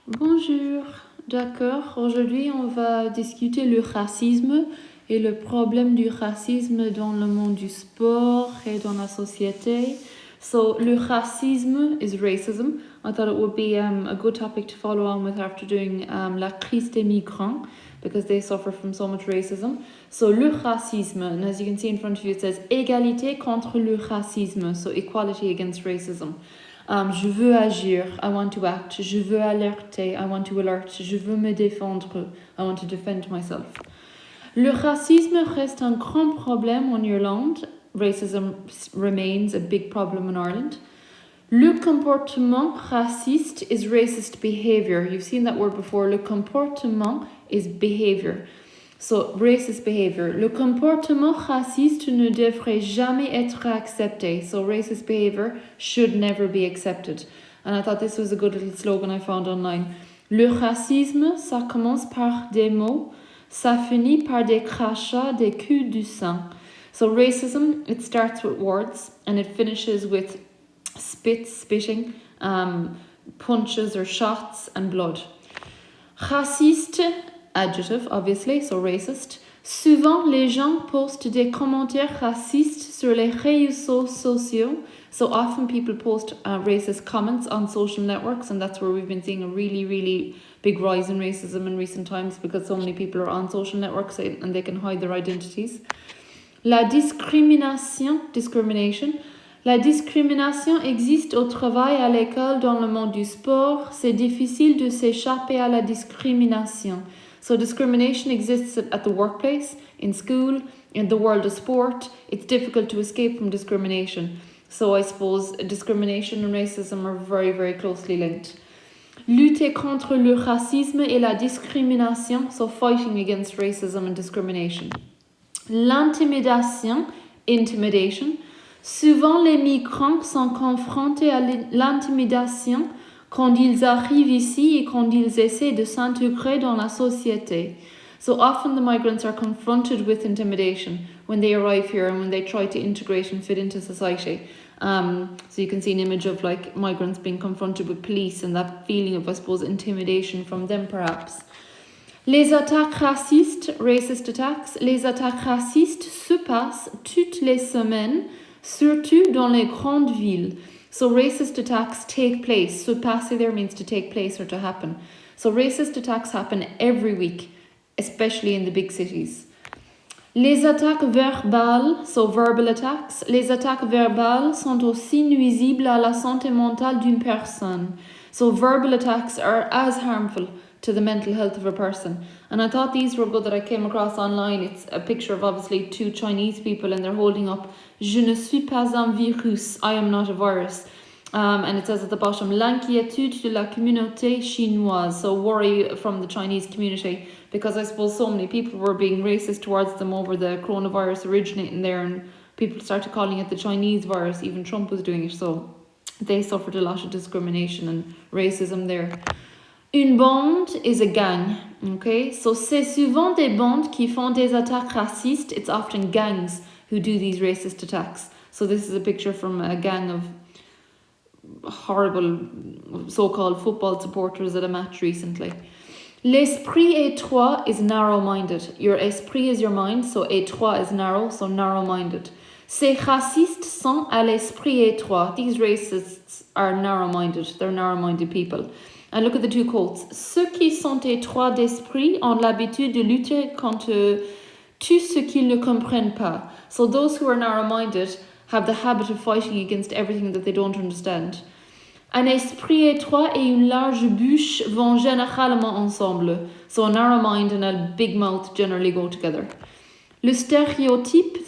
Bonjour, d'accord. Aujourd'hui, on va discuter le racisme et le problème du racisme dans le monde du sport et dans la société. So, le racisme is racism. I thought it would be a good topic to follow on with after doing la crise des migrants because they suffer from so much racism. So, le racisme, and as you can see in front of you, it says égalité contre le racisme. So, equality against racism. Je veux agir, I want to act. Je veux alerter, I want to alert. Je veux me défendre, I want to defend myself. Le racisme reste un grand problème en Irlande. Racism remains a big problem in Ireland. Le comportement raciste is racist behavior. You've seen that word before. Le comportement is behavior. So, racist behavior. Le comportement raciste ne devrait jamais être accepté. So, racist behavior should never be accepted. And I thought this was a good little slogan I found online. Le racisme, ça commence par des mots, ça finit par des crachats, des coups du sang. So, racism, it starts with words and it finishes with spitting, punches or shots and blood. Raciste, adjective, obviously, so racist. Souvent, les gens postent des commentaires racistes sur les réseaux sociaux. So often people post racist comments on social networks, and that's where we've been seeing a really, really big rise in racism in recent times because so many people are on social networks and they can hide their identities. La discrimination. La discrimination existe au travail, à l'école, dans le monde du sport. C'est difficile de s'échapper à la discrimination. So discrimination exists at the workplace, in school, in the world of sport. It's difficult to escape from discrimination. So I suppose discrimination and racism are very, very closely linked. Lutter contre le racisme et la discrimination, so fighting against racism and discrimination. L'intimidation, intimidation. Souvent, les migrants sont confrontés à l'intimidation quand ils arrivent ici et quand ils essaient de s'intégrer dans la société. So often the migrants are confronted with intimidation when they arrive here and when they try to integrate and fit into society. So you can see an image of like migrants being confronted with police and that feeling of, I suppose, intimidation from them perhaps. Les attaques racistes, racist attacks, les attaques racistes se passent toutes les semaines, surtout dans les grandes villes. So racist attacks take place. Se passer there means to take place or to happen. So racist attacks happen every week, especially in the big cities. Les attaques verbales, so verbal attacks, les attaques verbales sont aussi nuisibles à la santé mentale d'une personne. So verbal attacks are as harmful to the mental health of a person. And I thought these were good that I came across online. It's a picture of obviously two Chinese people and they're holding up Je ne suis pas un virus, I am not a virus. And it says at the bottom, l'inquiétude de la communauté chinoise, so worry from the Chinese community, because I suppose so many people were being racist towards them over the coronavirus originating there, and people started calling it the Chinese virus, even Trump was doing it, so they suffered a lot of discrimination and racism there. Une bande is a gang, okay? So c'est souvent des bandes qui font des attaques racistes. It's often gangs who do these racist attacks. So this is a picture from a gang of horrible so-called football supporters at a match recently. L'esprit étroit is narrow-minded. Your esprit is your mind, so étroit is narrow, so narrow-minded. Ces racistes sont à l'esprit étroit. These racists are narrow-minded. They're narrow-minded people. And look at the two quotes. Ceux qui sont étroits d'esprit ont l'habitude de lutter contre tout ce qu'ils ne comprennent pas. So those who are narrow-minded have the habit of fighting against everything that they don't understand. Un esprit étroit et une large bouche vont généralement ensemble. So a narrow mind and a big mouth generally go together. Le stereotype,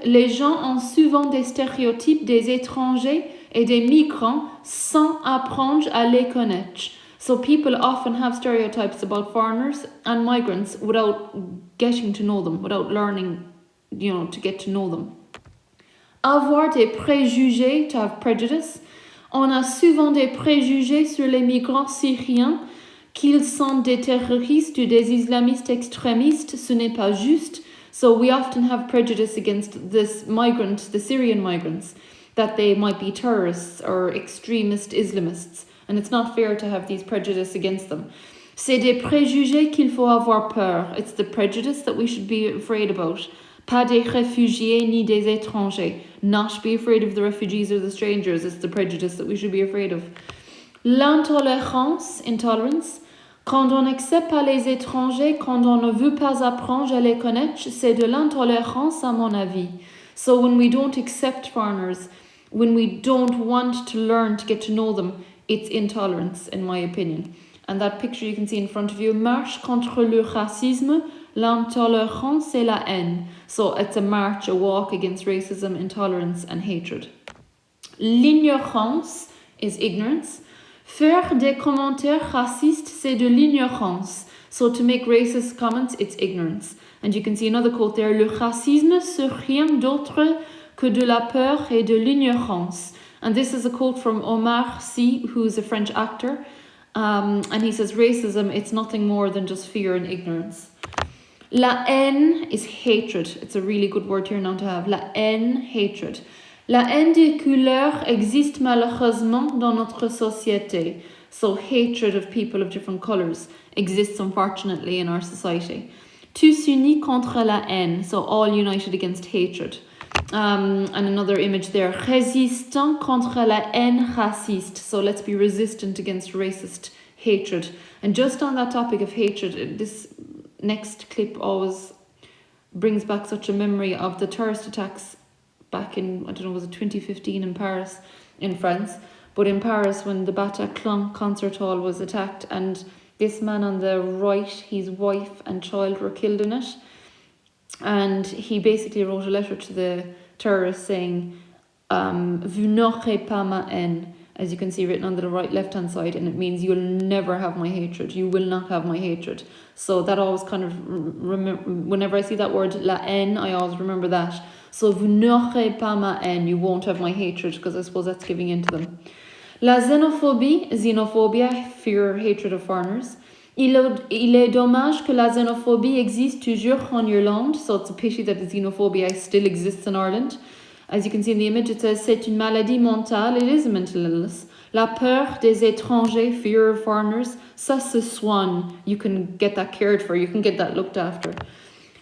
les gens ont souvent des stéréotypes des étrangers et des migrants sans apprendre à les connaître. So people often have stereotypes about foreigners and migrants without getting to know them, without learning, to get to know them. Avoir des préjugés, to have prejudice. On a souvent des préjugés sur les migrants syriens, qu'ils sont des terroristes ou des islamistes extrémistes. Ce n'est pas juste. So we often have prejudice against this migrant, the Syrian migrants, that they might be terrorists or extremist Islamists. and it's not fair to have these prejudices against them. C'est des préjugés qu'il faut avoir peur. It's the prejudice that we should be afraid about. Pas des réfugiés ni des étrangers. Not be afraid of the refugees or the strangers. It's the prejudice that we should be afraid of. L'intolérance, intolerance. Quand on n'accepte pas les étrangers, quand on ne veut pas apprendre à les connaître, c'est de l'intolérance à mon avis. So when we don't accept foreigners, when we don't want to learn to get to know them, it's intolerance in my opinion. And that picture you can see in front of you, marche contre le racisme, l'intolérance et la haine. So it's a march, a walk against racism, intolerance and hatred. L'ignorance is ignorance. Faire des commentaires racistes, c'est de l'ignorance. So to make racist comments, it's ignorance. And you can see another quote there. Le racisme, c'est rien d'autre que de la peur et de l'ignorance. And this is a quote from Omar Sy, who's a French actor. And he says, racism, it's nothing more than just fear and ignorance. La haine is hatred. It's a really good word here now to have. La haine, hatred. La haine des couleurs existe malheureusement dans notre société. So hatred of people of different colours exists unfortunately in our society. Tous unis contre la haine. So all united against hatred. And another image there. Résistant contre la haine raciste. So let's be resistant against racist hatred. And just on that topic of hatred, this next clip always brings back such a memory of the terrorist attacks back in, I don't know, was it 2015 in Paris, in France? But in Paris, when the Bataclan concert hall was attacked, and this man on the right, his wife and child were killed in it. And he basically wrote a letter to the terrorists saying, vous n'aurez pas ma haine, as you can see written on the right left hand side, and it means you'll never have my hatred, you will not have my hatred. So that always kind of, whenever I see that word la haine, I always remember that. So vous n'aurez pas ma haine, you won't have my hatred, because I suppose that's giving in to them. La xénophobie, xenophobia, fear, hatred of foreigners. Il est dommage que la xénophobie existe toujours en Irlande, so it's a pity that the xenophobia still exists in Ireland. As you can see in the image, it says, c'est une maladie mentale, it is a mental illness. La peur des étrangers, fear of foreigners, ça se soigne. You can get that cared for, you can get that looked after.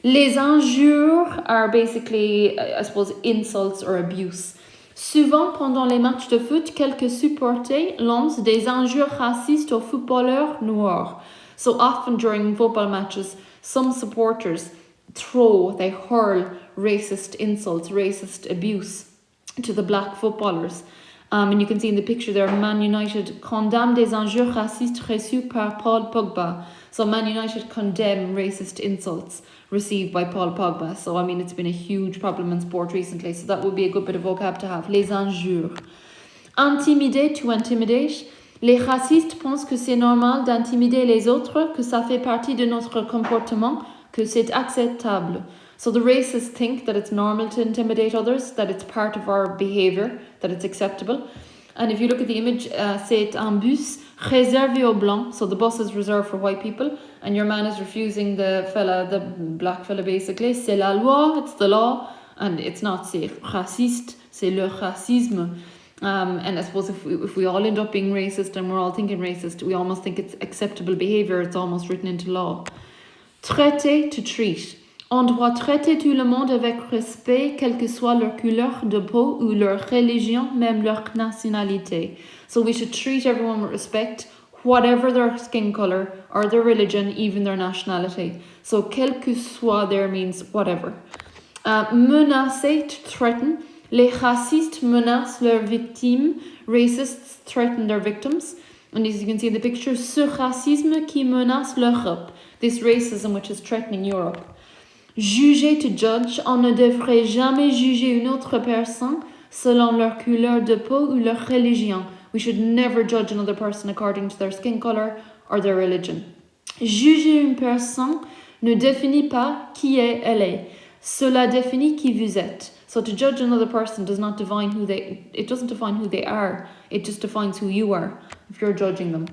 Les injures are basically, I suppose, insults or abuse. Souvent, pendant les matchs de foot, quelques supporters lancent des injures racistes aux footballeurs noirs. So often during football matches, some supporters they hurl racist insults, racist abuse to the black footballers. And you can see in the picture there, Man United condemn des injures racistes reçues par Paul Pogba. So Man United condemn racist insults received by Paul Pogba. So I mean, it's been a huge problem in sport recently. So that would be a good bit of vocab to have. Les injures. Intimider, to intimidate. Les racistes pensent que c'est normal d'intimider les autres, que ça fait partie de notre comportement, que c'est acceptable. So the racists think that it's normal to intimidate others, that it's part of our behaviour, that it's acceptable. And if you look at the image, c'est un bus réservé aux blancs. So the bus is reserved for white people, and your man is refusing the black fella basically. C'est la loi, it's the law, and it's not, c'est raciste, c'est le racisme. And I suppose if we all end up being racist and we're all thinking racist, we almost think it's acceptable behaviour, it's almost written into law. Traiter, to treat. On doit traiter tout le monde avec respect, quelle que soit leur couleur de peau ou leur religion, même leur nationalité. So we should treat everyone with respect, whatever their skin colour or their religion, even their nationality. So quel que soit there means whatever. Menacer, to threaten. Les racistes menacent leurs victimes. Racists threaten their victims. And as you can see in the picture, ce racisme qui menace l'Europe. This racism which is threatening Europe. Juger, to judge. On ne devrait jamais juger une autre personne selon leur couleur de peau ou leur religion. We should never judge another person according to their skin color or their religion. Juger une personne ne définit pas qui elle est. Cela définit qui vous êtes. So to judge another person doesn't define who they are. It just defines who you are if you're judging them.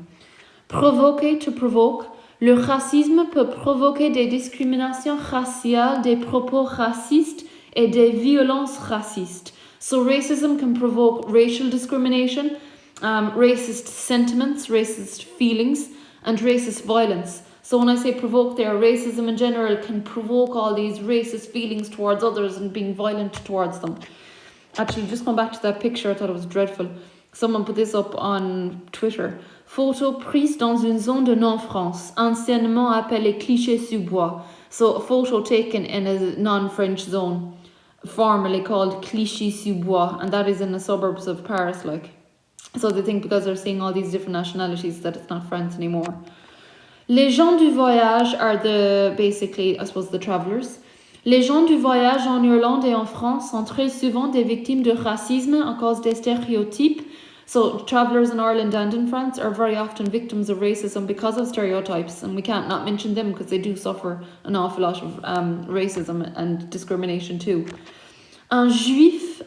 Provoquer, to provoke. Le racisme peut provoquer des discriminations raciales, des propos racistes et des violences racistes. So racism can provoke racial discrimination racist sentiments, racist feelings, and racist violence. So when I say provoke there, racism in general can provoke all these racist feelings towards others and being violent towards them. Actually, just going back to that picture, I thought it was dreadful. Someone put this up on Twitter. Photo prise dans une zone de non-France, anciennement appelée Clichy-sous-Bois. So a photo taken in a non-French zone, formerly called Clichy-sous-Bois, and that is in the suburbs of Paris, like. So they think because they're seeing all these different nationalities that it's not France anymore. Les gens du voyage are basically, I suppose, the travelers. Les gens du voyage en Irlande et en France sont très souvent des victimes de racisme à cause des stéréotypes. So travelers in Ireland and in France are very often victims of racism because of stereotypes, and we can't not mention them because they do suffer an awful lot of racism and discrimination too. Un juif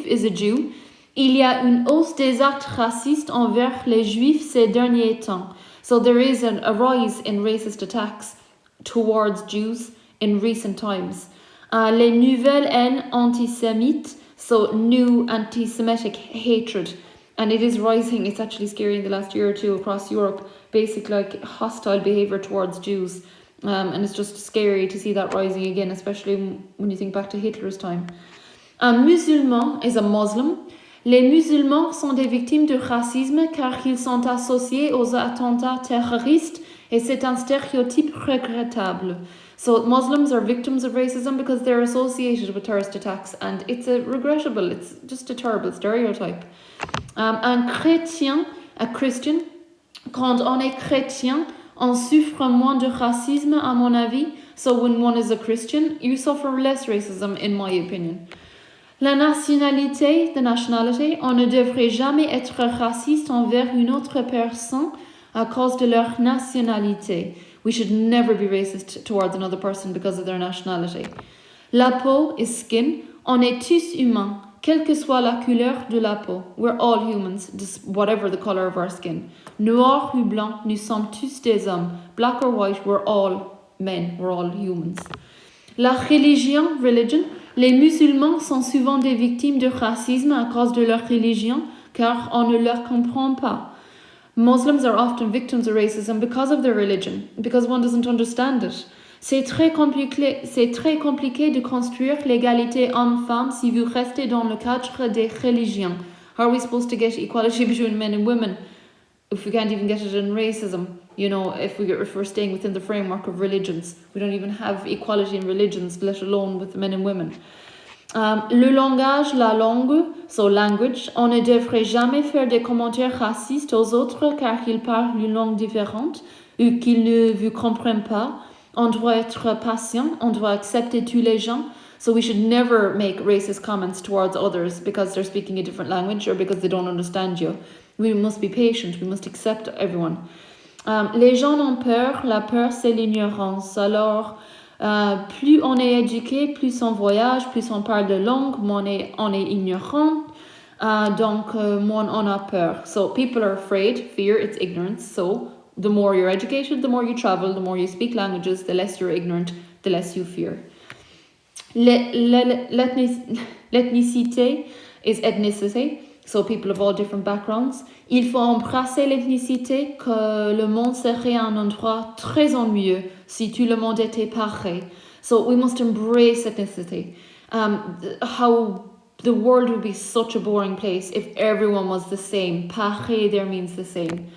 is a Jew. Il y a une hausse des actes racistes envers les juifs ces derniers temps. So there is a rise in racist attacks towards Jews in recent times. Les nouvelles haines antisémites, so new anti-Semitic hatred. And it is rising, it's actually scary in the last year or two across Europe, basically like hostile behaviour towards Jews. And it's just scary to see that rising again, especially when you think back to Hitler's time. Un musulman is a Muslim. Les musulmans sont des victimes de racisme car ils sont associés aux attentats terroristes et c'est un stéréotype regrettable. So Muslims are victims of racism because they're associated with terrorist attacks, and it's regrettable, it's just a terrible stereotype. Un chrétien, a Christian, quand on est chrétien, on souffre moins de racisme à mon avis. So when one is a Christian, you suffer less racism in my opinion. La nationalité, the nationality, on ne devrait jamais être raciste envers une autre personne à cause de leur nationalité. We should never be racist towards another person because of their nationality. La peau is skin. On est tous humains, quelle que soit la couleur de la peau. We're all humans, just whatever the color of our skin. Noir ou blanc, nous sommes tous des hommes. Black or white, we're all men, we're all humans. La religion, les musulmans sont souvent des victimes de racisme à cause de leur religion, car on ne leur comprend pas. Muslims are often victims of racism because of their religion, because one doesn't understand it. C'est très compliqué de construire l'égalité homme-femme si vous restez dans le cadre des religions. How are we supposed to get equality between men and women if we can't even get it in racism? You know, if we're staying within the framework of religions. We don't even have equality in religions, let alone with men and women. Le langage, la langue, so language, on ne devrait jamais faire des commentaires racistes aux autres car ils parlent une langue différente ou qu'ils ne vous comprennent pas. On doit être patient, on doit accepter tous les gens. So we should never make racist comments towards others because they're speaking a different language or because they don't understand you. We must be patient, we must accept everyone. Les gens ont peur, la peur c'est l'ignorance. Alors, plus on est éduqué, plus on voyage, plus on parle de langue, moins on est ignorant, donc moins on a peur. So people are afraid, fear, it's ignorance. So the more you're educated, the more you travel, the more you speak languages, the less you're ignorant, the less you fear. L'ethnicité is ethnicity. So people of all different backgrounds. Il faut embrasser l'ethnicité que le monde serait un endroit très ennuyeux si tout le monde était pareil. So we must embrace ethnicity. How the world would be such a boring place if everyone was the same. Pareil there means the same.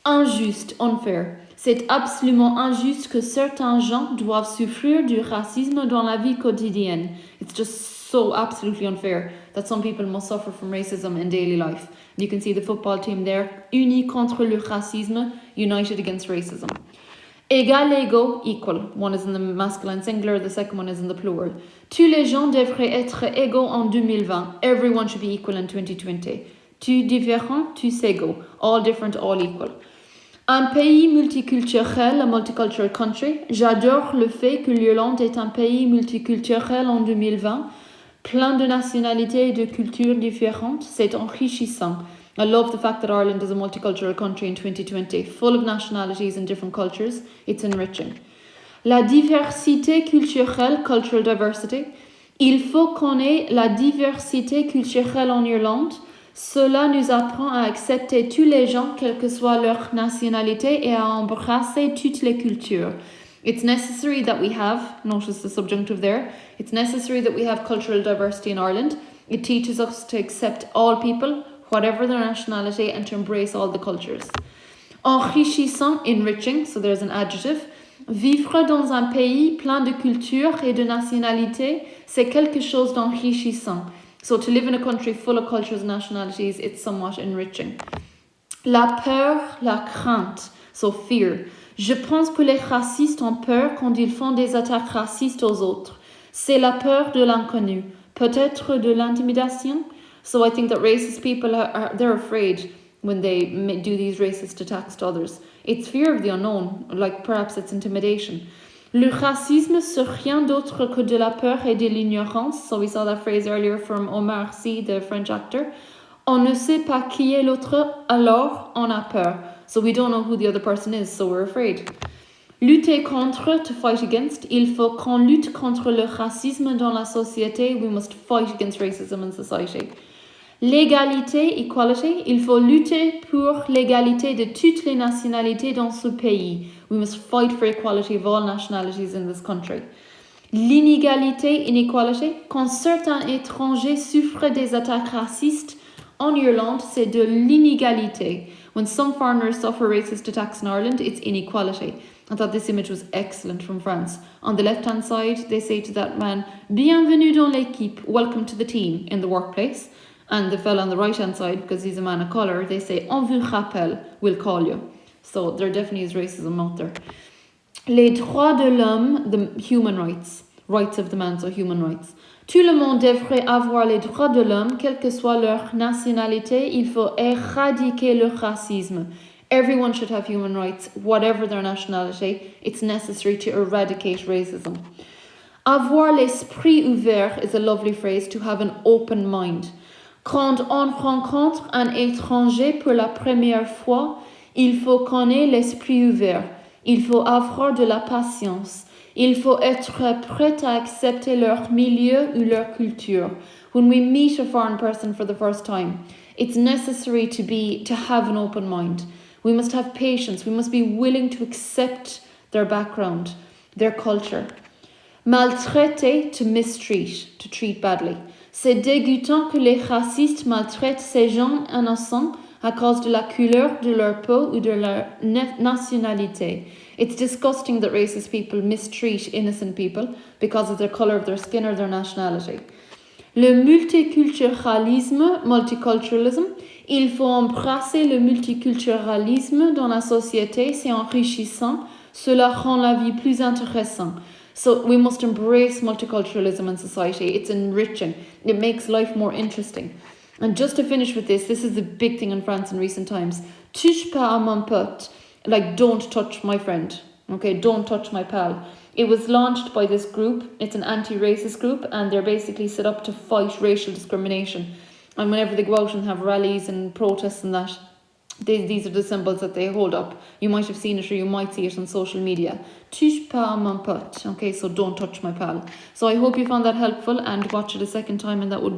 Injuste, unfair. C'est absolument injuste que certains gens doivent souffrir du racisme dans la vie quotidienne. It's just so absolutely unfair that some people must suffer from racism in daily life. And you can see the football team there, unis contre le racisme, united against racism. Égal, égaux, equal. One is in the masculine singular, the second one is in the plural. Tous les gens devraient être égaux en 2020. Everyone should be equal in 2020. Tous différents, tous égaux. All different, all equal. Un pays multiculturel, a multicultural country. J'adore le fait que l'Irlande est un pays multiculturel en 2020. Plein de nationalités et de cultures différentes, c'est enrichissant. I love the fact that Ireland is a multicultural country in 2020, full of nationalities and different cultures. It's enriching. La diversité culturelle, cultural diversity. Il faut qu'on ait la diversité culturelle en Irlande. Cela nous apprend à accepter tous les gens, quelle que soit leur nationalité, et à embrasser toutes les cultures. It's necessary that we have, notice the subjunctive there, it's necessary that we have cultural diversity in Ireland. It teaches us to accept all people, whatever their nationality, and to embrace all the cultures. Enrichissant, enriching, so there's an adjective. Vivre dans un pays plein de cultures et de nationalités, c'est quelque chose d'enrichissant. So to live in a country full of cultures and nationalities, it's somewhat enriching. La peur, la crainte, so fear. Je pense que les racistes ont peur quand ils font des attaques racistes aux autres. C'est la peur de l'inconnu, peut-être de l'intimidation. So I think that racist people they're afraid when they do these racist attacks to others. It's fear of the unknown, like perhaps it's intimidation. Le racisme, c'est rien d'autre que de la peur et de l'ignorance. So we saw that phrase earlier from Omar Sy, the French actor. On ne sait pas qui est l'autre, alors on a peur. So we don't know who the other person is, so we're afraid. Lutter contre, to fight against. Il faut qu'on lutte contre le racisme dans la société. We must fight against racism in society. L'égalité, equality. Il faut lutter pour l'égalité de toutes les nationalités dans ce pays. We must fight for equality of all nationalities in this country. L'inégalité, inequality. Quand certains étrangers souffrent des attaques racistes en Irlande, c'est de l'inégalité. When some foreigners suffer racist attacks in Ireland, it's inequality. I thought this image was excellent from France. On the left-hand side, they say to that man, "Bienvenue dans l'équipe, welcome to the team," in the workplace. And the fellow on the right-hand side, because he's a man of colour, they say, "On vous rappelle, we'll call you." So there definitely is racism out there. Les droits de l'homme, the human rights of the man, so human rights. Tout le monde devrait avoir les droits de l'homme, quelle que soit leur nationalité. Il faut éradiquer le racisme. Everyone should have human rights, whatever their nationality. It's necessary to eradicate racism. Avoir l'esprit ouvert is a lovely phrase, to have an open mind. Quand on rencontre un étranger pour la première fois, il faut qu'on ait l'esprit ouvert. Il faut avoir de la patience. Il faut être prêt à accepter leur milieu ou leur culture. When we meet a foreign person for the first time, it's necessary to have an open mind. We must have patience. We must be willing to accept their background, their culture. Maltraiter, to mistreat, to treat badly. C'est dégoûtant que les racistes maltraitent ces gens innocents à cause de la couleur de leur peau ou de leur nationalité. It's disgusting that racist people mistreat innocent people because of the colour of their skin or their nationality. Le multiculturalisme, multiculturalism, il faut embrasser le multiculturalisme dans la société, c'est enrichissant, cela rend la vie plus intéressante. So we must embrace multiculturalism in society. It's enriching. It makes life more interesting. And just to finish with this is a big thing in France in recent times. Touche pas à mon pote. Like, don't touch my friend. Okay, don't touch my pal. It was launched by this group. It's an anti-racist group, and they're basically set up to fight racial discrimination. And whenever they go out and have rallies and protests and that, these are the symbols that they hold up. You might have seen it or you might see it on social media. Touche pas à mon pote. Okay, so don't touch my pal. So I hope you found that helpful and watch it a second time, and that would